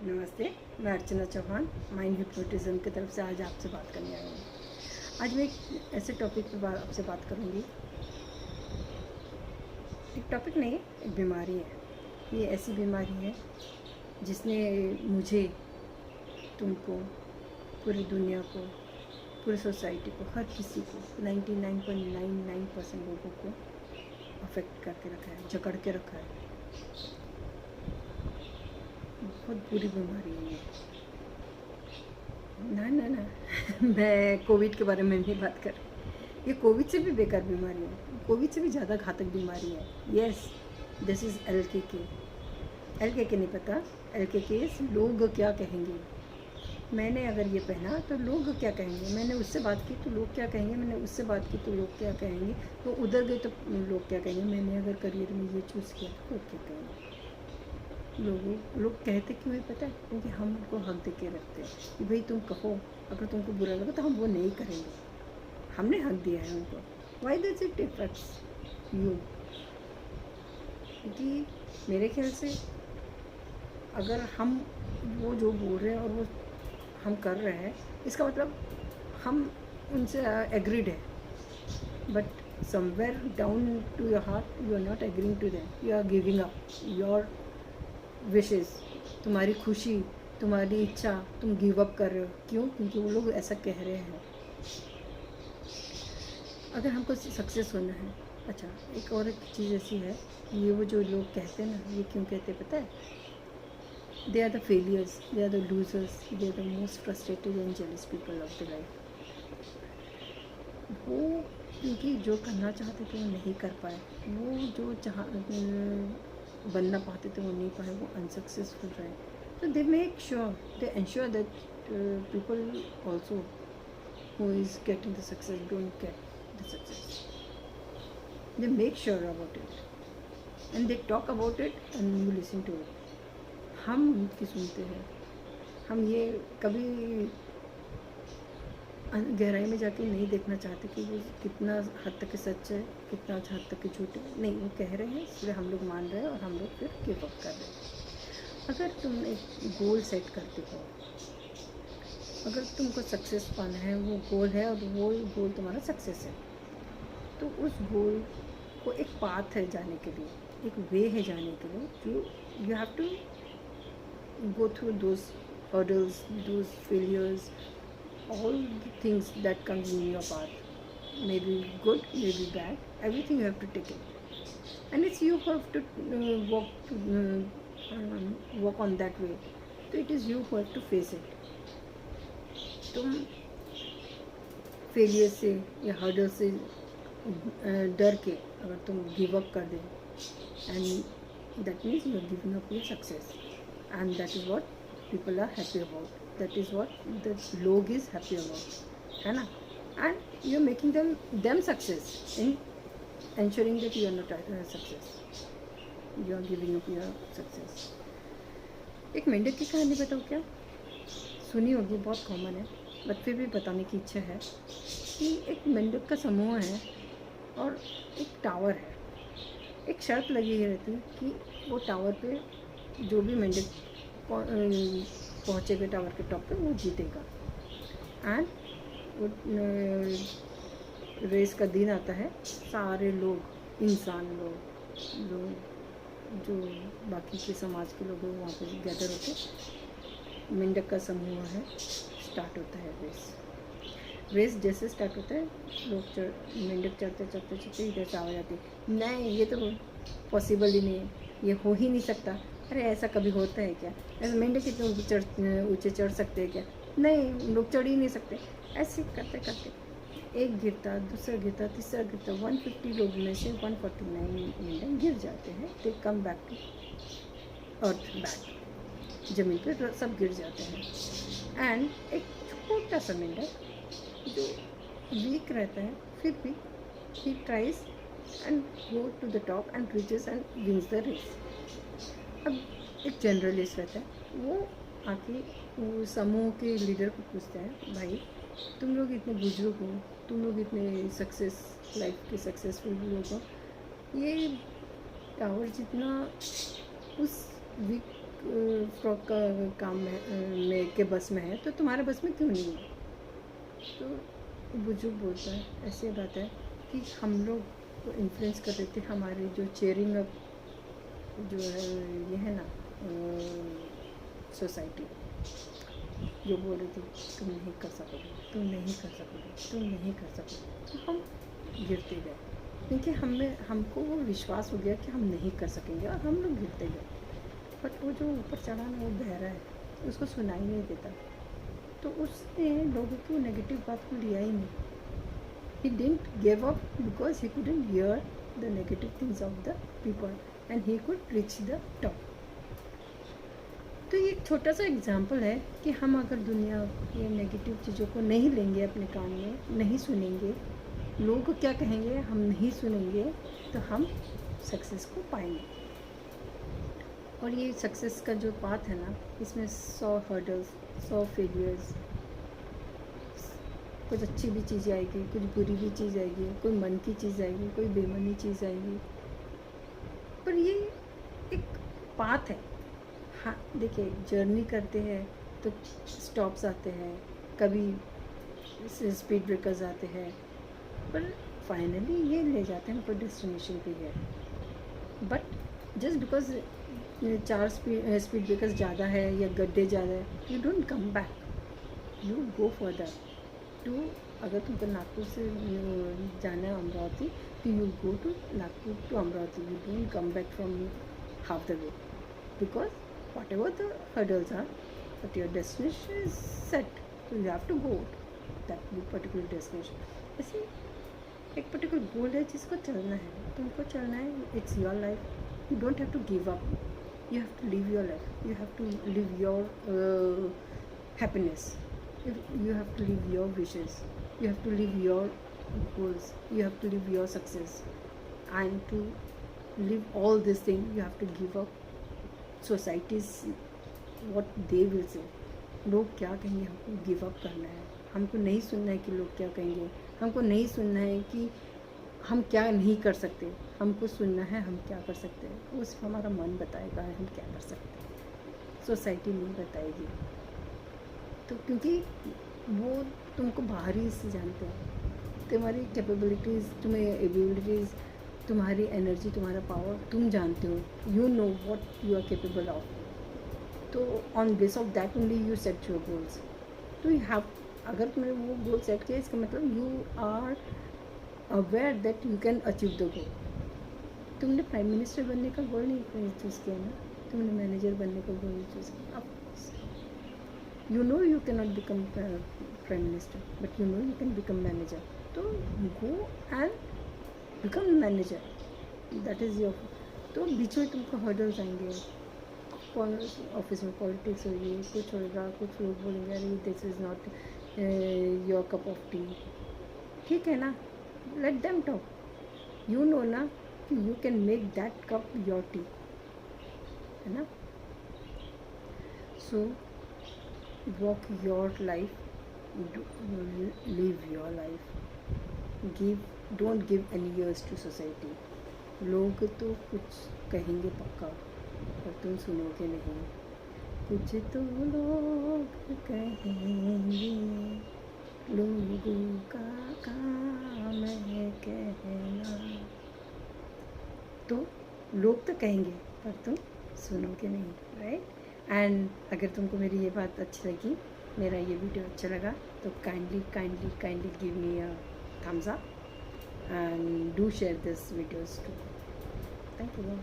नमस्ते। मैं अर्चना Chauhan mind hypnotism की तरफ से आज आपसे बात करने आई हूँ। आज मैं एक ऐसे टॉपिक पर आपसे बात करूँगी। एक टॉपिक नहीं, एक बीमारी है। ये ऐसी बीमारी है जिसने मुझे, तुमको, पूरी दुनिया को, पूरी सोसाइटी को, हर किसी को 99.99% लोगों को अफेक्ट करके रखा है, जकड़ के रखा है। बहुत बुरी बीमारी है ये। ना ना ना मैं कोविड के बारे में नहीं बात कर रही। ये कोविड से भी बेकार बीमारी है, कोविड से भी ज़्यादा घातक बीमारी है। Yes, this is LKK। LKK नहीं पता? LKK लोग क्या कहेंगे। मैंने अगर ये पहना तो लोग क्या कहेंगे, मैंने उससे बात की तो लोग क्या कहेंगे, मैंने उससे बात की तो लोग क्या कहेंगे, तो उधर गए तो लोग क्या कहेंगे, मैंने अगर करियर में ये चूज़ किया तो लोग क्या कहेंगे। लोग कहते क्यों है पता है? क्योंकि हम उनको हक दे के रखते हैं कि भाई तुम कहो, अगर तुमको बुरा लगा तो हम वो नहीं करेंगे। हमने हक दिया है उनको। Why does it effects you? क्योंकि मेरे ख्याल से अगर हम वो जो बोल रहे हैं और वो हम कर रहे हैं, इसका मतलब हम उनसे एग्रीड है, but somewhere down to your heart you are not agreeing to them. You are giving up your wishes, तुम्हारी खुशी, तुम्हारी इच्छा, तुम गिव अप कर रहे हो। क्यों? क्योंकि वो लोग ऐसा कह रहे हैं। अगर हमको सक्सेस होना है, अच्छा एक और एक चीज़ ऐसी है, ये वो जो लोग कहते हैं ना, ये क्यों कहते हैं पता है? They are the failures, they are the losers, they are the most frustrated and jealous people of the life. वो क्योंकि जो करना चाहते थे वो नहीं कर पाए, वो जो बनना पाते थे वो नहीं पाए, वो अनसक्सेसफुल रहे। तो they make sure, they ensure that people also who is getting the success don't get the success. They make sure about it and they talk about it and you listen to it. हम उनकी सुनते हैं। हम ये कभी गहराई में जाके नहीं देखना चाहते कि वो कितना हद तक सच है, कितना हद तक झूठ है। नहीं, वो कह रहे हैं इसलिए हम लोग मान रहे हैं और हम लोग फिर गिव अप कर रहे हैं। अगर तुम एक गोल सेट करते हो, अगर तुमको सक्सेस पाना है, वो गोल है और वो गोल तुम्हारा सक्सेस है, तो उस गोल को एक पाथ है जाने के लिए, एक वे है जाने के लिए, जो you have to go through those hurdles, those failures, all the things that comes in your path, maybe good, maybe bad, everything you have to take it, and it's you who have to walk on that way. So it is you who have to face it. तुम failure से या hurdle से डर के अगर तुम give up कर दे, and that means you are giving up your success, and that is what people are happy about, that is what the log is happy about, है ना? And you are making them success in ensuring that you are not success, you are giving up your success. एक मेंढक की कहानी बताओ क्या? सुनी होगी, बहुत कॉमन है, बट फिर भी बताने की इच्छा है कि एक मेंढक का समूह है और एक टावर है। एक शर्त लगी रहती है कि वो टावर पे जो भी मेंढक पहुँचेगा टावर के टॉप पे वो जीतेगा। एंड वो रेस का दिन आता है, सारे लोग, इंसान लोग जो बाकी के समाज के लोग वहाँ पे गैदर होते, मेंढक का समूह है, स्टार्ट होता है रेस जैसे स्टार्ट होता है, लोग मेंढक चढ़ते चढ़ते चढ़ते इधर से आ जाते, नहीं ये तो पॉसिबल ही नहीं है, ये हो ही नहीं सकता। अरे ऐसा कभी होता है क्या? ऐसे मेंढक कितने ऊँचे चढ़ सकते हैं क्या? नहीं, लोग चढ़ ही नहीं सकते। ऐसे करते करते एक गिरता, दूसरा गिरता, तीसरा गिरता, 150 लोग में से 149 मेंढक गिर जाते हैं। They come back to earth, back ज़मीन पर सब गिर जाते हैं। एंड एक छोटा सा मेंढक जो वीक रहता है, फिर भी he tries and go to the top and reaches and wins the race. अब एक जर्नलिस्ट रहता है, वो आके वो समूह के लीडर को पूछता है, भाई तुम लोग इतने बुजुर्ग हो, तुम लोग इतने सक्सेस, लाइफ के सक्सेसफुल लोग हो, ये टावर जितना उस वीक फ्रॉक का काम में के बस में है तो तुम्हारे बस में क्यों नहीं है? तो बुजुर्ग बोलता है ऐसी बात है कि हम लोग को इन्फ्लुएंस कर देते हमारे जो चेयरिंग अप जो है ये है ना सोसाइटी जो बोल रही थी तुम नहीं कर सकोगे, तुम नहीं कर सकोगे, तुम नहीं कर सकोगे, तो हम गिरते गए क्योंकि हमको वो विश्वास हो गया कि हम नहीं कर सकेंगे और हम लोग गिरते गए। बट वो जो ऊपर चढ़ा ना वो बहरा है, उसको सुनाई नहीं देता, तो उसने लोगों की नेगेटिव बात को लिया ही नहीं। He didn't give up because he couldn't hear the negative things of the people and he could reach the top. तो ये एक छोटा सा एग्जाम्पल है कि हम अगर दुनिया के नेगेटिव चीज़ों को नहीं लेंगे अपने कान में, नहीं सुनेंगे, लोग क्या कहेंगे हम नहीं सुनेंगे, तो हम सक्सेस को पाएंगे। और ये सक्सेस का जो पाथ है ना, इसमें 100 हर्डल्स, 100 फेलियर्स, कुछ अच्छी भी चीज़ें आएगी, कुछ बुरी भी चीज़ आएगी, कोई मन की चीज़ आएगी, कोई बेमनी चीज़ आएगी, पर ये एक पाथ है। हाँ देखिए, जर्नी करते हैं तो स्टॉप्स आते हैं, कभी स्पीड ब्रेकर्स आते हैं, पर फाइनली ये ले जाते हैं हमको डेस्टिनेशन पे है। But just because 4 speed breakers ज़्यादा है या गड्ढे ज़्यादा है, you don't come back, you go further to. अगर तुमको नागपुर से जाना है अमरावती, तो you go to Nagpur to Amravati, you don't come back from half the way, because whatever the hurdles are, but your destination is set, so you have to go to that particular destination. ऐसे एक particular goal है जिसको चलना है, तुमको चलना है, it's your life, you don't have to give up, you have to live your life, you have to live your happiness, you have to live your wishes, you have to live your goals, you have to live your success, and to live all this thing you have to give up societies what they will say. लोग क्या कहेंगे हमको give up करना है, हमको नहीं सुनना है कि लोग क्या कहेंगे, हमको नहीं सुनना है कि हम क्या नहीं कर सकते, हमको सुनना है हम क्या कर सकते हैं। वो सिर्फ हमारा मन बताएगा हम क्या कर सकते हैं, सोसाइटी नहीं बताएगी। तो क्योंकि वो तुमको बाहरी से जानते हैं, तुम्हारी कैपेबिलिटीज़, तुम्हारी एबिलिटीज़, तुम्हारी एनर्जी, तुम्हारा पावर तुम जानते हो, you know what you are capable of. तो on base of that only you set your goals. तो यू हैव, अगर तुमने वो गोल सेट किया, इसका मतलब you are aware that you can achieve the goal. तुमने प्राइम मिनिस्टर बनने का गोल नहीं चूज़ किया ना, तुमने मैनेजर बनने का गोल चूज़ किया। अब you know you can not become prime minister, but you know you can become manager, तो go and become manager, that is your. तो बीच में तुमको हर्डल्स आएंगे, ऑफिस में पॉलिटिक्स होगी, कुछ होगा, कुछ लोग बोलेंगे अरे this is not your cup of tea, ठीक है ना, let them talk, you know ना कि you can make that cup your tea, है ना। So walk your life, live your life, don't give any ears to society. लोग तो कुछ कहेंगे पक्का, पर तुम सुनोगे नहीं। कुछ तो लोग कहेंगे, लोगों का काम है कहना। तो लोग तो कहेंगे पर तुम सुनोगे नहीं, राइट। एंड अगर तुमको मेरी ये बात अच्छी लगी, मेरा ये वीडियो अच्छा लगा, तो kindly give me a thumbs up and do share this videos too. Thank you.